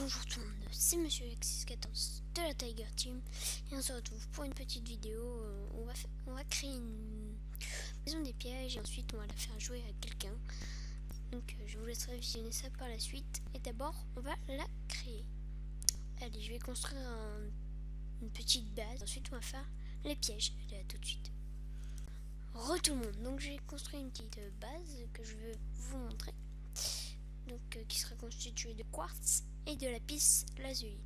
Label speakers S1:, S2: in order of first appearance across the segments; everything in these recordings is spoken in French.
S1: Bonjour tout le monde, c'est Monsieur X14 de la Tiger Team et on se retrouve pour une petite vidéo. On va créer une maison des pièges et ensuite on va la faire jouer à quelqu'un. Donc je vous laisserai visionner ça par la suite et d'abord on va la créer. Allez, je vais construire une petite base, ensuite on va faire les pièges. Allez, à tout de suite. Tout le monde, donc j'ai construit une petite base que je vais vous montrer. Donc qui sera constituée de quartz et de lapis lazuli.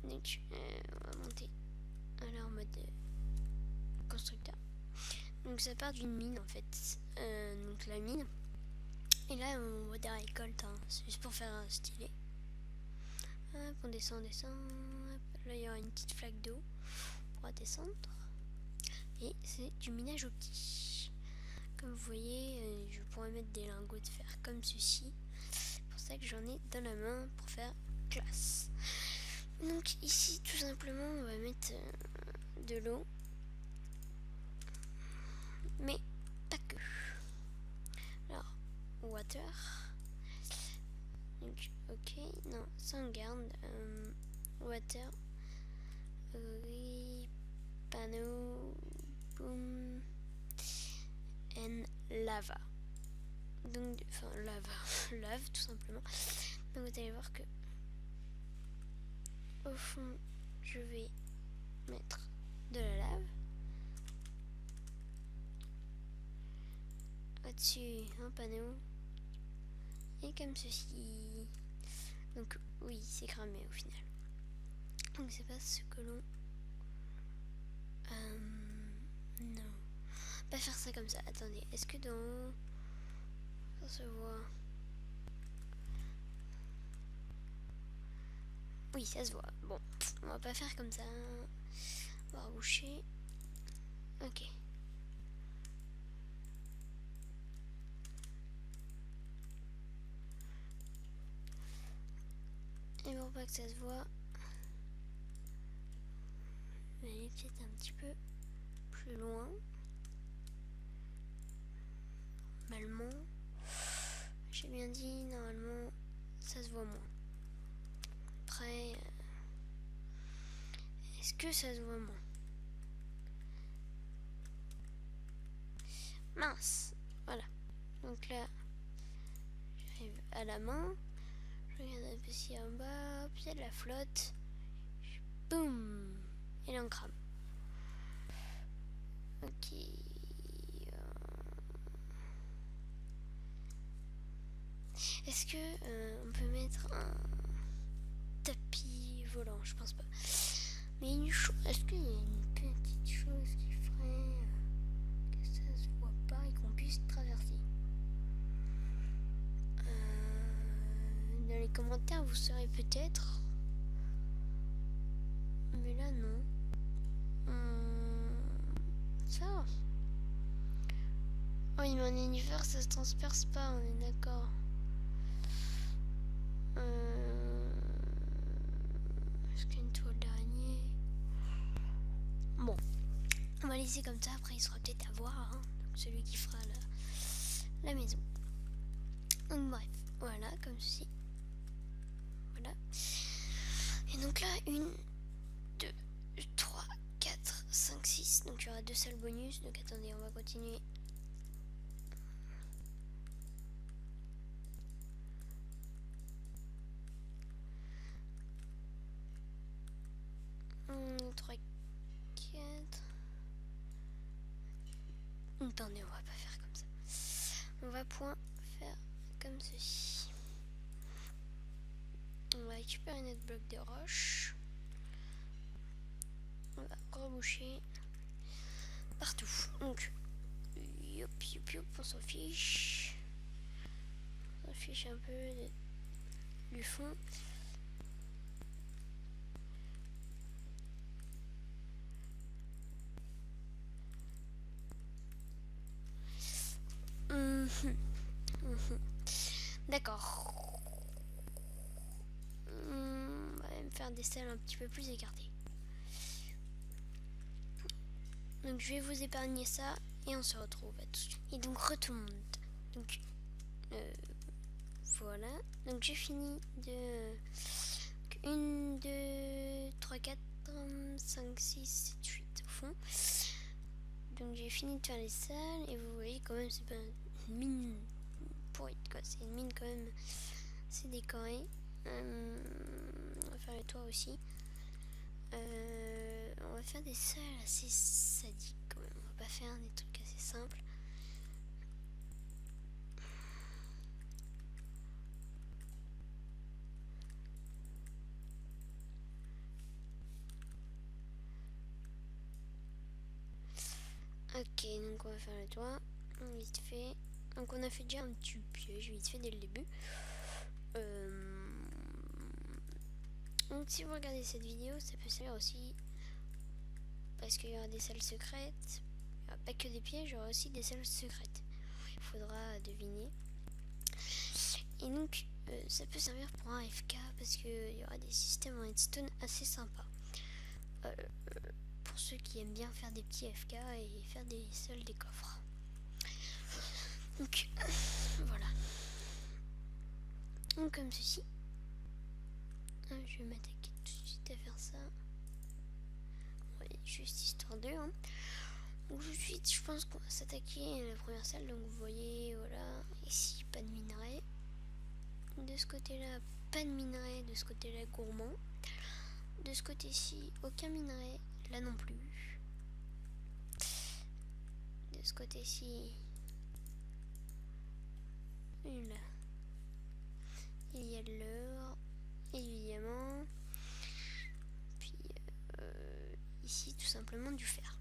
S1: Donc on va monter en mode constructeur. Donc ça part d'une mine en fait. Donc la mine. Et là on voit des récoltes, hein. C'est juste pour faire un stylet. Hop, on descend. Hop, là il y aura une petite flaque d'eau pour descendre. Et c'est du minage optique. Comme vous voyez, je pourrais mettre des lingots de fer comme ceci. C'est pour ça que j'en ai dans la main pour faire classe. Donc ici tout simplement on va mettre de l'eau, mais pas que. Alors water, donc ok, non ça on garde. Water, panneau, boom and lava. Donc enfin lave tout simplement. Donc vous allez voir que au fond je vais mettre de la lave, au-dessus un panneau et comme ceci. Donc oui, c'est cramé au final, donc c'est pas ce que l'on non, pas faire ça comme ça. Attendez, est-ce que dans ça se voit? Oui, ça se voit. Bon, on va pas faire comme ça. On va reboucher. Ok. Et pour pas que ça se voit, je vais aller peut-être un petit peu plus loin. Normalement, j'ai bien dit, normalement, ça se voit moins. Après, est-ce que ça se voit moins? Mince, voilà. Donc là, j'arrive à la main. Je regarde un peu ici en bas, hop, il y a de la flotte. Boum, et là on crame. Ok. Est-ce que on peut mettre un tapis volant? Je pense pas. Mais est-ce qu'il y a une petite chose qui ferait que ça se voit pas et qu'on puisse traverser? Dans les commentaires vous saurez peut-être. Mais là non. Ça. Oui, mais en univers ça se transperce pas, on est d'accord. Est-ce qu'il y a une toile d'araignée? Bon, on va laisser comme ça, après il sera peut-être à voir, hein, donc celui qui fera la maison. Donc bref, voilà, comme ceci. Voilà. Et donc là, 1, 2, 3, 4, 5, 6. Donc il y aura 2 salles bonus. Donc attendez, on va continuer. Trois, 4. Attendez, on va pas faire comme ça. On va point faire comme ceci. On va récupérer notre bloc de roche. On va reboucher partout. Donc, youp, on s'en fiche. On s'en fiche un peu du fond. D'accord. On va même faire des salles un petit peu plus écartées. Donc je vais vous épargner ça et on se retrouve à tout de suite. Et donc tout le monde. Donc voilà. Donc j'ai fini 4, 5, 6, 7, 8 au fond. Donc j'ai fini de faire les salles et vous voyez quand même c'est pas une mine pourrie quoi, c'est une mine quand même, c'est décoré. On va faire le toit aussi. On va faire des salles assez sadiques quand même, on va pas faire des trucs assez simples. Ok, donc on va faire le toit, vite fait. Donc on a fait déjà un petit piège vite fait dès le début. Donc si vous regardez cette vidéo, ça peut servir aussi parce qu'il y aura des salles secrètes. Il n'y aura pas que des pièges, il y aura aussi des salles secrètes. Il faudra deviner. Et donc ça peut servir pour un FK parce qu'il y aura des systèmes en redstone assez sympas. Pour ceux qui aiment bien faire des petits FK et faire des seuls des coffres. Donc voilà. Donc comme ceci. Je vais m'attaquer tout de suite à faire ça. Ouais, juste histoire d'eux. Hein. Donc tout de suite, je pense qu'on va s'attaquer à la première salle. Donc vous voyez, voilà, ici pas de minerai. De ce côté-là, pas de minerai. De ce côté-là, gourmand. De ce côté-ci, aucun minerai. Là non plus. De ce côté-ci, là, il y a de l'or et du diamant. Puis ici, tout simplement du fer.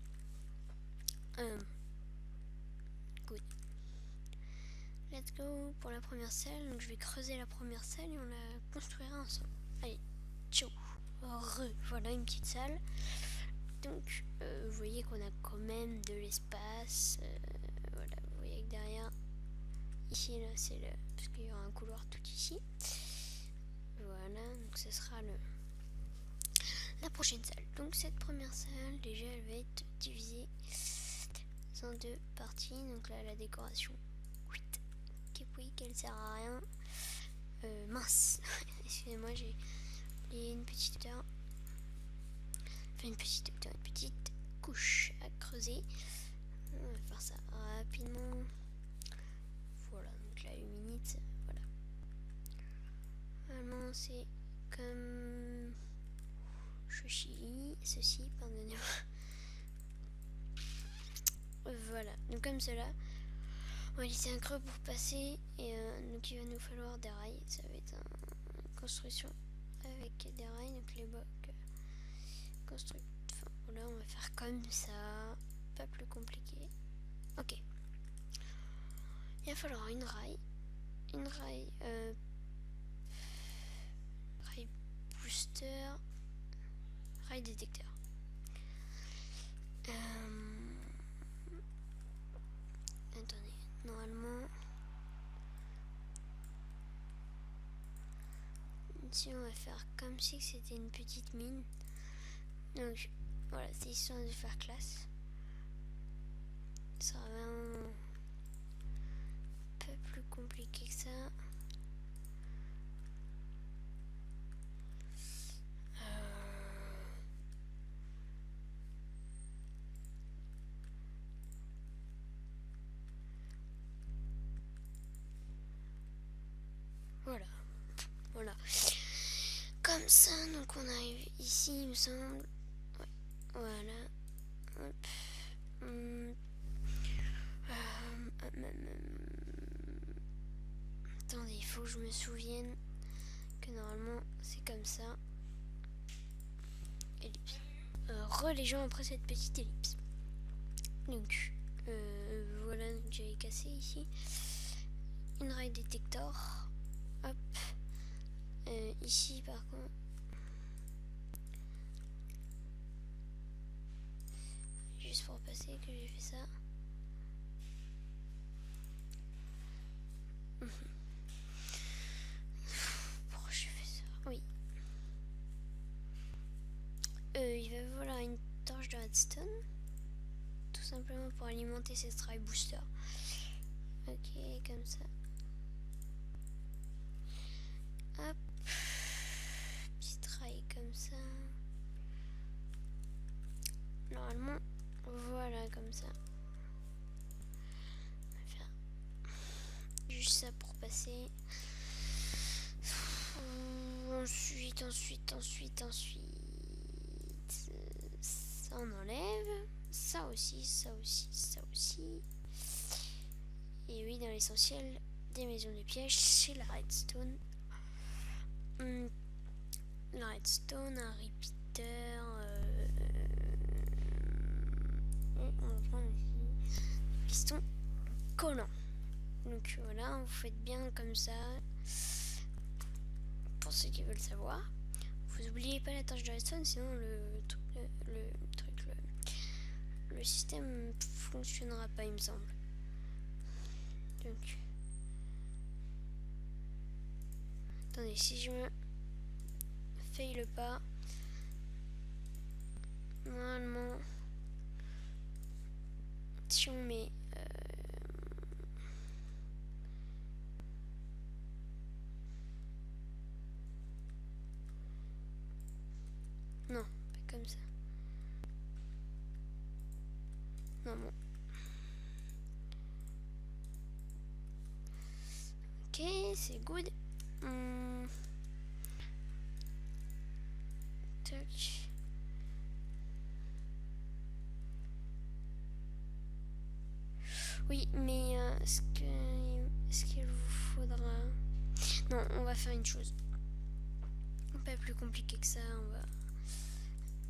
S1: Good. Let's go pour la première salle. Donc je vais creuser la première salle et on la construira ensemble. Allez, ciao. Voilà une petite salle. Donc vous voyez qu'on a quand même de l'espace. Voilà, vous voyez que derrière, ici là c'est le, parce qu'il y aura un couloir tout ici. Voilà, donc ce sera la prochaine salle. Donc cette première salle, déjà elle va être divisée en deux parties. Donc là la décoration, oui, qu'elle sert à rien. Mince, excusez-moi, j'ai oublié une petite hauteur. Enfin une petite couche à creuser. On va faire ça rapidement. Voilà, donc la huminite, voilà. Normalement c'est comme ceci, pardonnez-moi. Voilà, donc comme cela. On va laisser un creux pour passer et donc il va nous falloir des rails. Ça va être une construction avec des rails, donc les blocs construits. Enfin voilà, on va faire comme ça, pas plus compliqué. Ok. Il va falloir une rail booster, rail détecteur. Attendez, normalement, si on va faire comme si c'était une petite mine. Donc voilà, c'est histoire de faire classe. Ça sera vraiment un peu plus compliqué que ça. Voilà. Comme ça, donc on arrive ici, il me semble. Ouais. Voilà. Hop. Attendez, il faut que je me souvienne que normalement c'est comme ça. Ellipse. Les gens après cette petite ellipse. Donc voilà, donc j'avais cassé ici une rail détecteur. Hop. Ici par contre, juste pour passer que j'ai fait ça. Pourquoi j'ai fait ça? Oui. Il va falloir une torche de redstone, tout simplement pour alimenter ces rail booster. Ok, comme ça. Hop. Petite rail comme ça. Normalement, voilà, comme ça. On va faire juste ça pour passer. Ensuite, ça on enlève. Ça aussi, ça aussi, ça aussi. Et oui, dans l'essentiel des maisons de pièges, c'est la redstone. La redstone, un repeater. On va prendre ici piston collant. Donc voilà, vous faites bien comme ça. Pour ceux qui veulent savoir, vous n'oubliez pas la tâche de redstone, sinon le système fonctionnera pas, il me semble. Donc, attendez, si je me faille pas, normalement, si on met non, pas comme ça. Non, bon. Ok, c'est good. Tac. Oui, mais est-ce qu'il vous faudra... Non, on va faire une chose. Pas plus compliqué que ça, on va...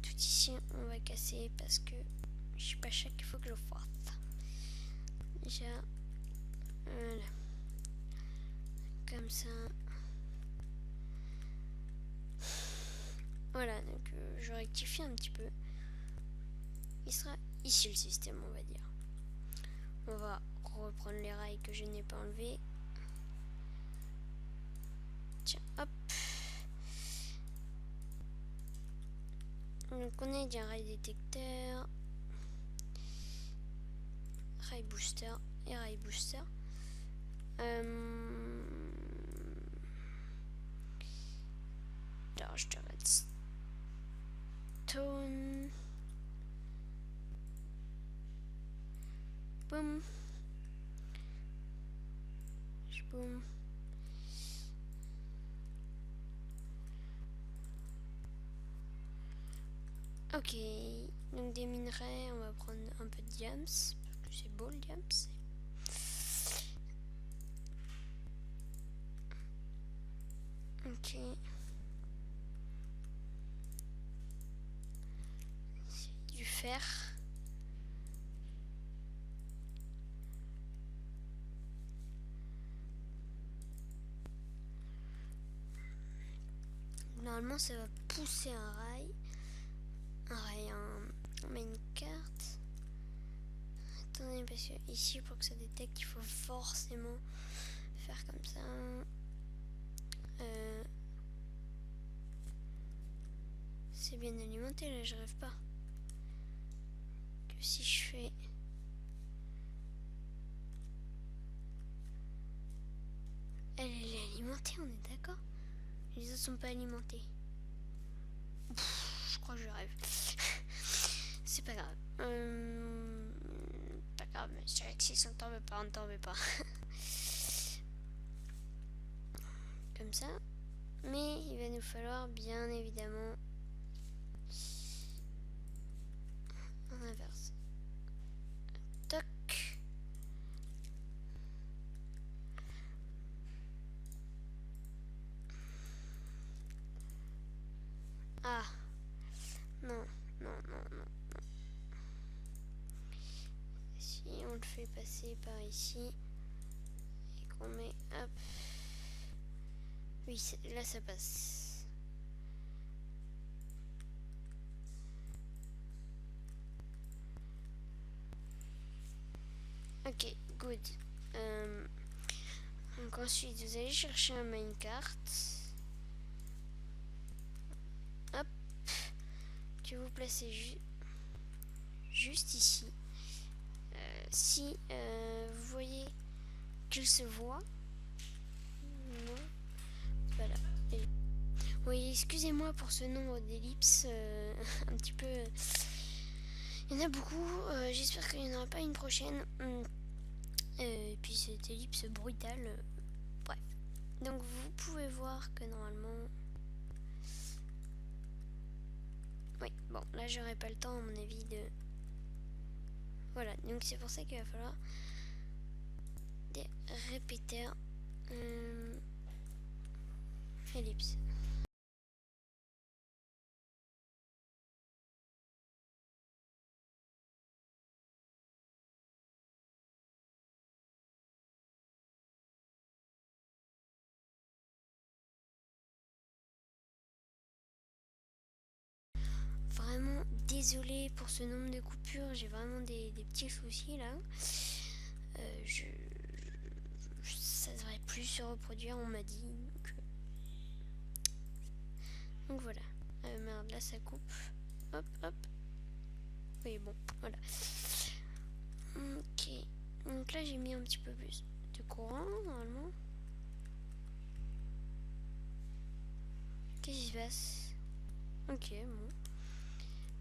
S1: Tout ici, on va casser parce que je sais pas chaque fois que je fasse. Déjà, voilà. Comme ça. Voilà, donc je rectifie un petit peu. Il sera ici le système, on va dire. On va reprendre les rails que je n'ai pas enlevés. Tiens, hop. Donc on a déjà rail détecteur, rail booster et rail booster. Large de redstone. Boum. Boum. Ok, donc des minerais, on va prendre un peu de diams, parce que c'est beau le diams. Ok. C'est du fer. Normalement ça va pousser un rail, un minecart. Attendez, parce que ici pour que ça détecte il faut forcément faire comme ça. C'est bien alimenté là, je rêve pas. Que si je fais... Elle est alimentée, on est d'accord? Les autres sont pas alimentés. Je crois que je rêve. C'est pas grave. Pas grave, monsieur Alexis, on t'en veut pas, on t'en veut pas. Comme ça. Mais il va nous falloir bien évidemment en inverse. Toc. Ah. Non. Si on le fait passer par ici et qu'on met hop. Oui, là ça passe. Ok, good. Donc ensuite vous allez chercher un minecart. Hop. Que vous placez juste ici. Si vous voyez qu'il se voit. Non. Voilà. Et, oui, excusez-moi pour ce nombre d'ellipses un petit peu Il y en a beaucoup. J'espère qu'il n'y en aura pas une prochaine. Et puis cette ellipse brutale. Bref. Donc vous pouvez voir que normalement... Oui, bon, là j'aurai pas le temps à mon avis de... Voilà, donc c'est pour ça qu'il va falloir des répéteurs ellipse. Vraiment désolée pour ce nombre de coupures, j'ai vraiment des petits soucis là. Ça devrait plus se reproduire, on m'a dit. Donc voilà. Merde, là ça coupe. Hop, hop. Oui, bon, voilà. Ok. Donc là j'ai mis un petit peu plus de courant normalement. Qu'est-ce qui se passe? Ok, bon.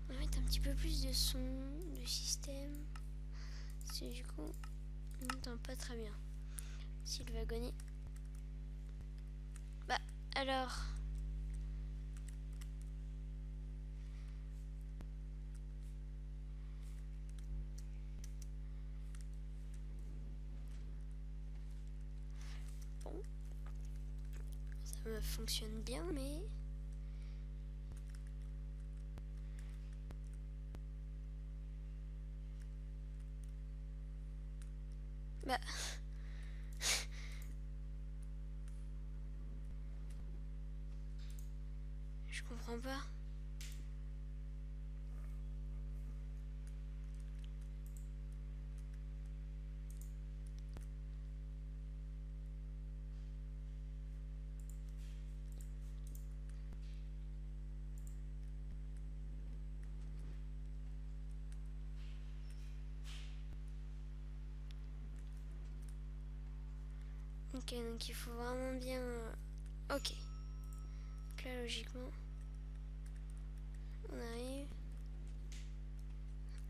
S1: On va mettre un petit peu plus de son, de système. Parce que du coup, on n'entend pas très bien. S'il va gagner. Bah, alors. Bon. Ça me fonctionne bien, mais. Bah. Je comprends pas. Ok, donc il faut vraiment bien... Ok. Donc là, logiquement, on arrive.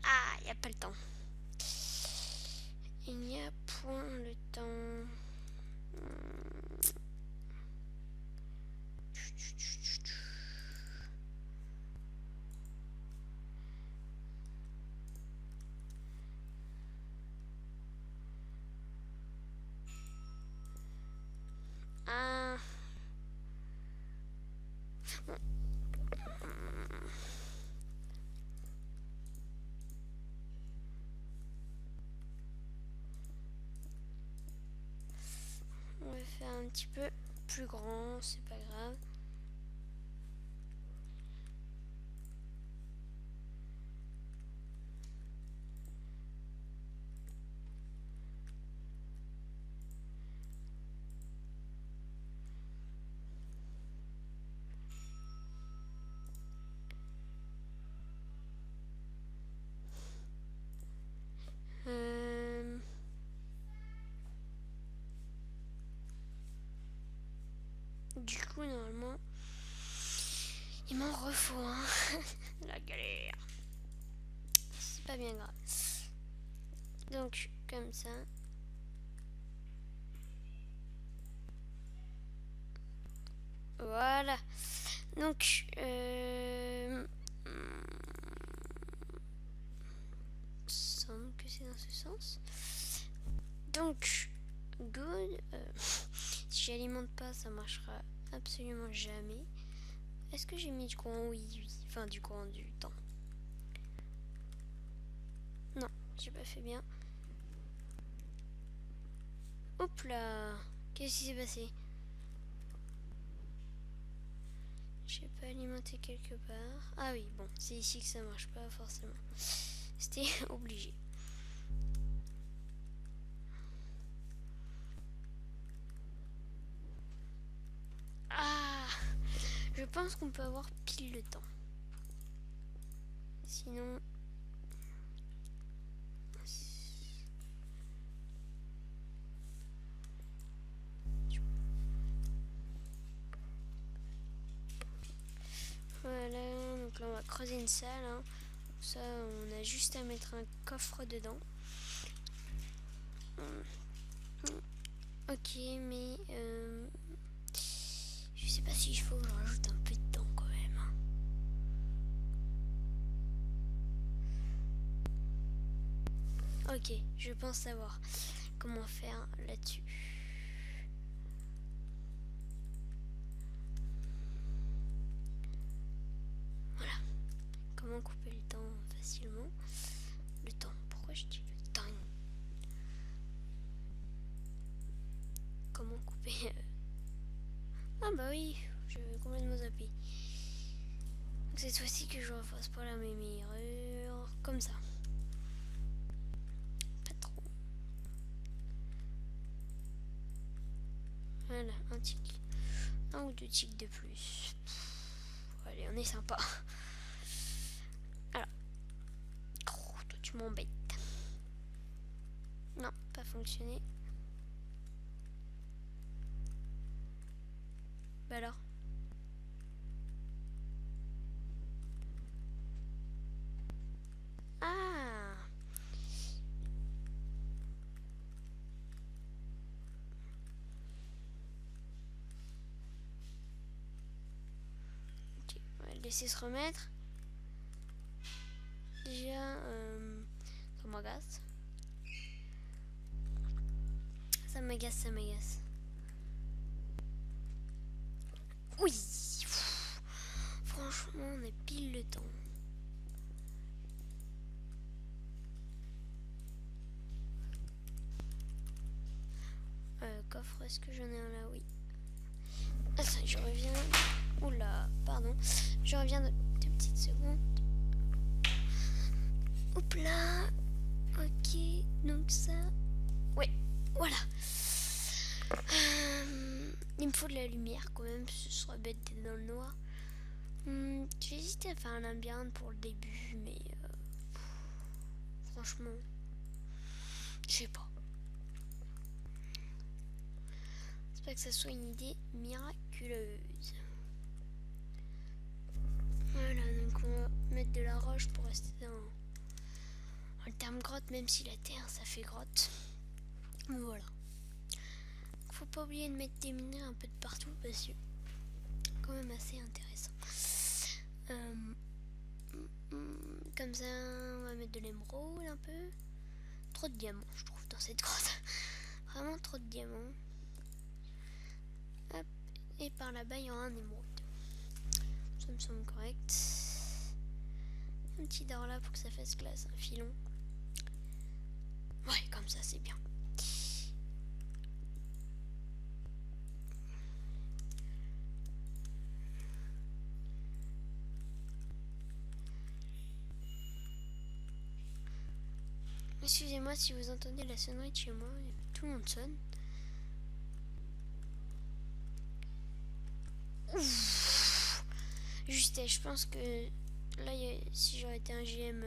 S1: Ah, il n'y a pas le temps. Il n'y a point le temps. Ah. Bon. On va faire un petit peu plus grand, c'est pas grave. Du coup, normalement, il m'en refaut, hein. La galère. C'est pas bien grave. Donc, comme ça. Voilà. Donc, semble que c'est dans ce sens. Donc, good. Si j'alimente pas, ça marchera absolument jamais. Est-ce que j'ai mis du courant? Oui, oui. Enfin, du courant du temps. Non, j'ai pas fait bien. Hop là. Qu'est-ce qui s'est passé? J'ai pas alimenté quelque part. Ah oui, bon, c'est ici que ça marche pas forcément. C'était obligé. Ah, je pense qu'on peut avoir pile le temps. Sinon... Voilà, donc là on va creuser une salle. Hein. Ça, on a juste à mettre un coffre dedans. Ok, mais je sais pas si il faut que je rajoute un peu de temps quand même. Ok, je pense savoir comment faire là-dessus. Voilà. Comment couper le temps facilement. Le temps, pourquoi je dis le temps? Comment couper Ah bah oui, je vais complètement zapper. Donc cette fois-ci que je refasse pas la même erreur. Comme ça. Pas trop. Voilà, un tic. Un ou deux tics de plus. Allez, on est sympa. Alors. Oh, toi tu m'embêtes. Non, pas fonctionné. Bah alors. Ah. Ok, on va le laisser se remettre. Déjà, ça m'agace. Ça m'agace, ça m'agace. Oui. Franchement, on a pile le temps. Coffre, est-ce que j'en ai un là? Oui. Attends, je reviens. Oula, pardon. Je reviens de 2 petites secondes. Hop là. Ok, donc ça. Ouais, voilà. Il me faut de la lumière quand même, ce serait bête d'être dans le noir. J'ai hésité à faire un labyrinthe pour le début, mais franchement, je sais pas. C'est pas que ça soit une idée miraculeuse. Voilà, donc on va mettre de la roche pour rester dans le terme grotte, même si la terre ça fait grotte. Voilà. Faut pas oublier de mettre des minerais un peu de partout parce que quand même assez intéressant. Comme ça, on va mettre de l'émeraude un peu. Trop de diamants, je trouve, dans cette grotte. Vraiment trop de diamants. Hop. Et par là-bas, il y aura un émeraude. Ça me semble correct. Un petit dard là pour que ça fasse classe, un filon. Ouais, comme ça, c'est bien. Excusez-moi si vous entendez la sonnerie de chez moi, tout le monde sonne. Ouf. Juste, je pense que là, si j'aurais été un GM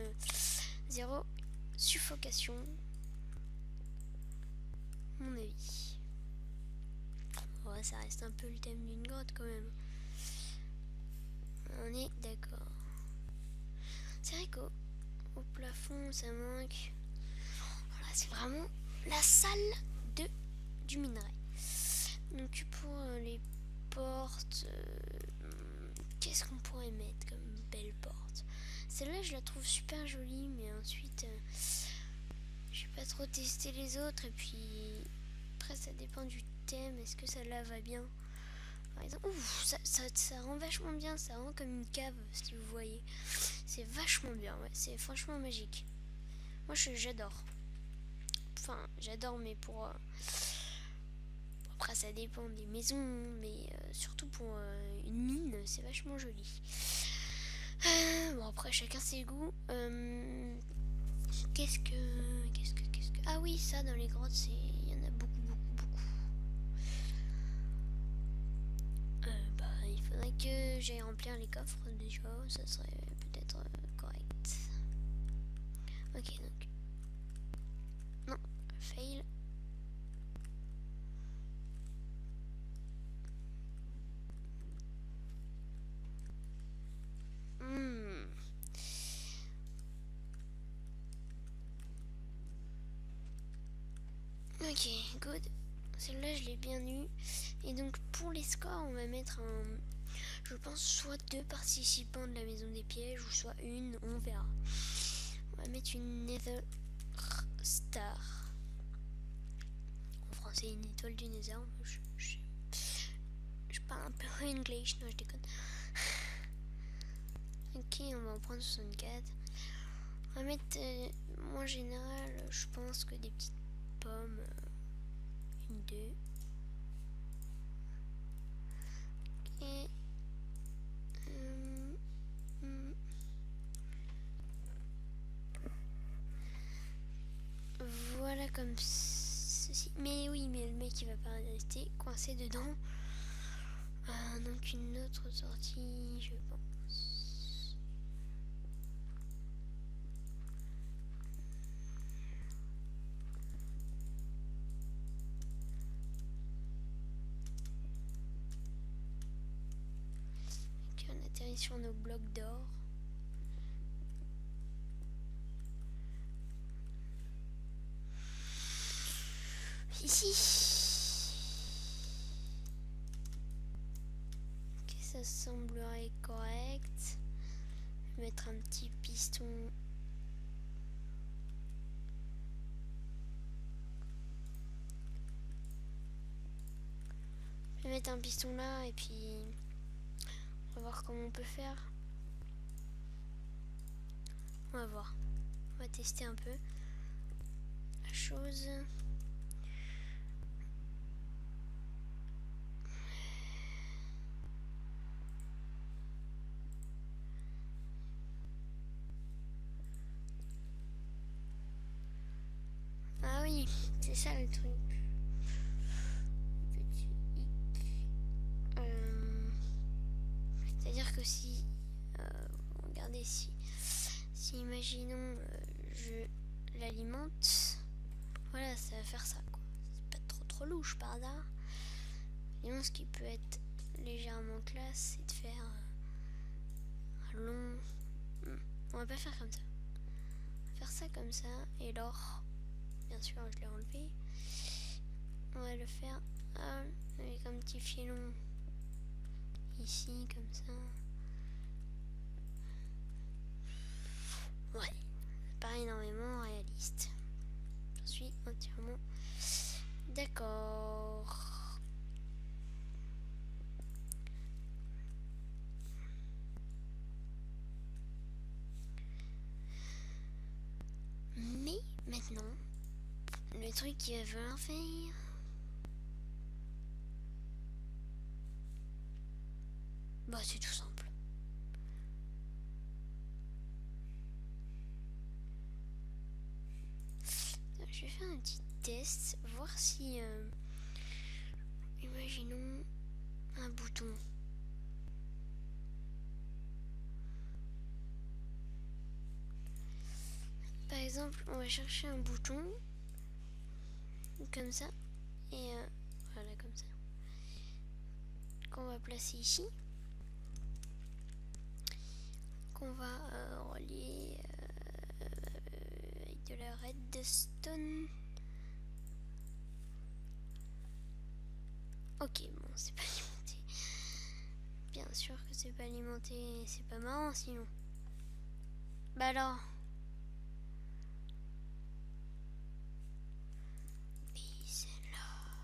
S1: 0, suffocation, mon avis. Ouais, ça reste un peu le thème d'une grotte quand même. On est d'accord. C'est vrai qu'au plafond, ça manque. Voilà, c'est vraiment la salle du minerai. Donc pour les portes, qu'est-ce qu'on pourrait mettre comme belle porte? Celle-là, je la trouve super jolie, mais ensuite, j'ai pas trop testé les autres. Et puis, après, ça dépend du thème. Est-ce que celle-là va bien? Par exemple, ouf, ça rend vachement bien. Ça rend comme une cave, si vous voyez. C'est vachement bien, ouais. C'est franchement magique. Moi, j'adore. Enfin, j'adore, mais pour... Après, ça dépend des maisons, mais surtout pour une mine, c'est vachement joli. Bon, après, chacun ses goûts. Qu'est-ce que... Ah oui, ça, dans les grottes, il y en a beaucoup, beaucoup, beaucoup. Bah, il faudrait que j'aille remplir les coffres, déjà. Ça serait peut-être correct. Ok, donc... Non, fail. Ok, good. Celle-là, je l'ai bien eue. Et donc, pour les scores, on va mettre je pense, soit 2 participants de la maison des pièges, ou soit une, on verra. On va mettre une Nether Star. En français, une étoile du Nether. Je parle un peu English, non, je déconne. Ok, on va en prendre 64. On va mettre, moi en général, je pense que des petites pommes. Une, deux. Et voilà comme ceci. Mais oui, mais le mec il va pas rester coincé dedans. Donc une autre sortie, je pense. Ok, on atterrit sur nos blocs d'or. Ici. Ok, ça semblerait correct. Je vais mettre un petit piston. Je vais mettre un piston là et puis on va voir comment on peut faire. On va voir. On va tester un peu la chose. Ah oui, c'est ça le truc. Petit hic. C'est-à-dire que si... regardez, si imaginons je l'alimente, voilà, ça va faire ça, quoi. C'est pas trop louche par hasard. Sinon, ce qui peut être légèrement classe, c'est de faire un long... On va pas faire comme ça. On va faire ça comme ça, et l'or, bien sûr, je l'ai enlevé. On va le faire avec un petit filon ici, comme ça. Ouais, pas énormément réaliste. J'en suis entièrement d'accord. Mais maintenant, le truc qu'il va falloir faire, bah c'est tout simple. Je vais faire un petit test, voir si, imaginons un bouton. Par exemple, on va chercher un bouton, comme ça, et voilà, comme ça, qu'on va placer ici, qu'on va relier avec de la redstone. Ok, bon, c'est pas alimenté. Bien sûr que c'est pas alimenté, c'est pas marrant sinon. Bah alors. Peace and love.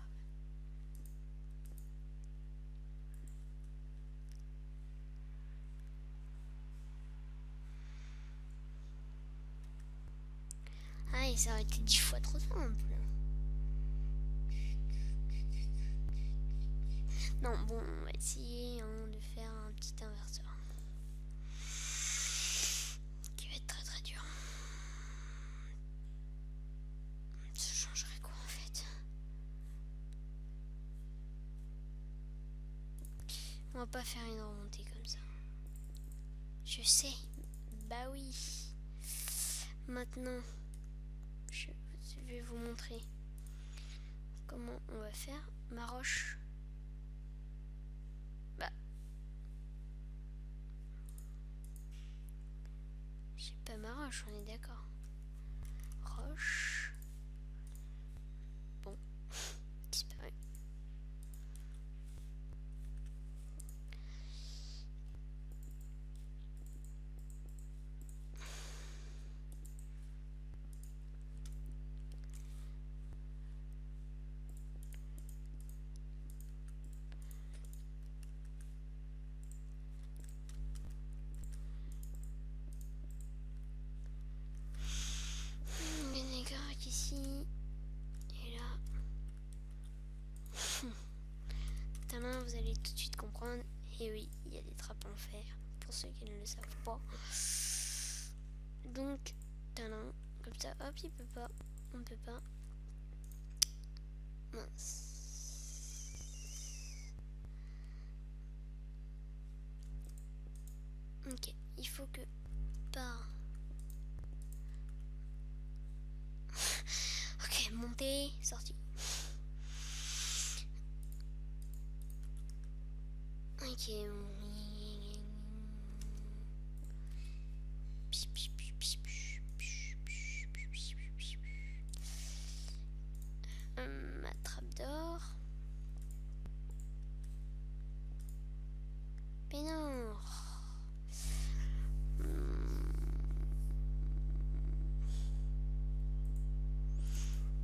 S1: Ah, et ça aurait été 10 fois trop simple. Non, bon, on va essayer de faire un petit inverseur. Qui va être très dur. Ça changerait quoi en fait? On va pas faire une remontée comme ça. Je sais. Bah oui. Maintenant, je vais vous montrer comment on va faire. Ma roche. Bah. J'ai pas ma roche, on est d'accord. Roche. Bon, ceux qui ne le savent pas. Donc, tadam, comme ça, hop, il peut pas, on ne peut pas. Mince. Ok, il faut que par... Ok, monter, sortie. Ok, ma trappe d'or. Mais non.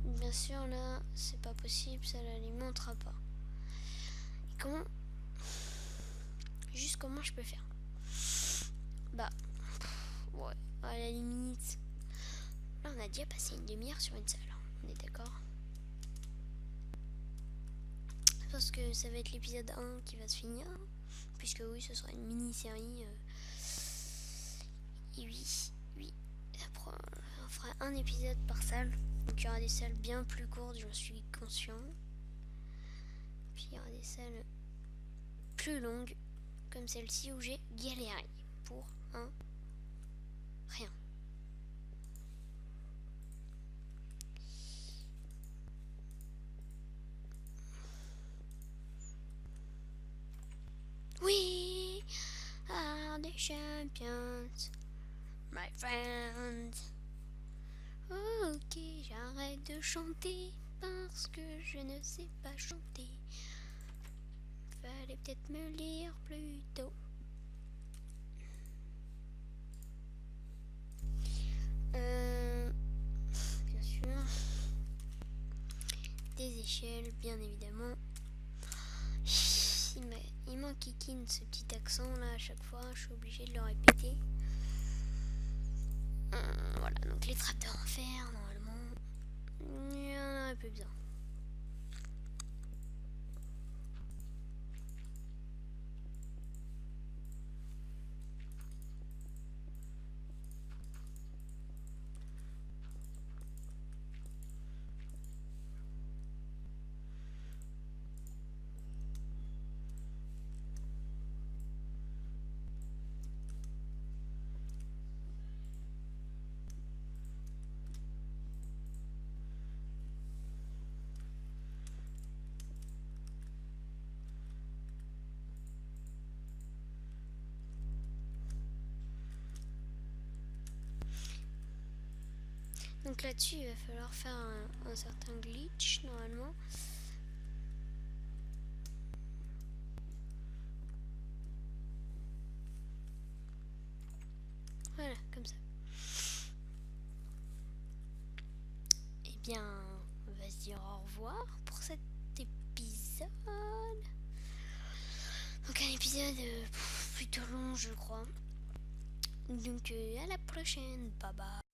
S1: Bien sûr, là, c'est pas possible, ça l'alimentera pas. Et comment... Juste comment je peux faire? Bah, ouais, à la limite. Là, on a déjà passé une demi-heure sur une salle, on est d'accord? Parce que ça va être l'épisode 1 qui va se finir. Puisque oui, ce sera une mini-série. Et oui, on fera un épisode par salle. Donc il y aura des salles bien plus courtes, j'en suis conscient. Puis il y aura des salles plus longues, comme celle-ci où j'ai galéré pour un rien. We are the champions, my friends. Ok, j'arrête de chanter parce que je ne sais pas chanter. Fallait peut-être me lire plus tôt. Bien sûr. Des échelles, bien évidemment. Il m'enquiquine ce petit accent là à chaque fois, je suis obligée de le répéter. Voilà, donc les trappes d'enfer, normalement, il y en a un peu besoin. Donc là-dessus, il va falloir faire un certain glitch, normalement. Voilà, comme ça. Eh bien, on va se dire au revoir pour cet épisode. Donc un épisode plutôt long, je crois. Donc à la prochaine, bye bye.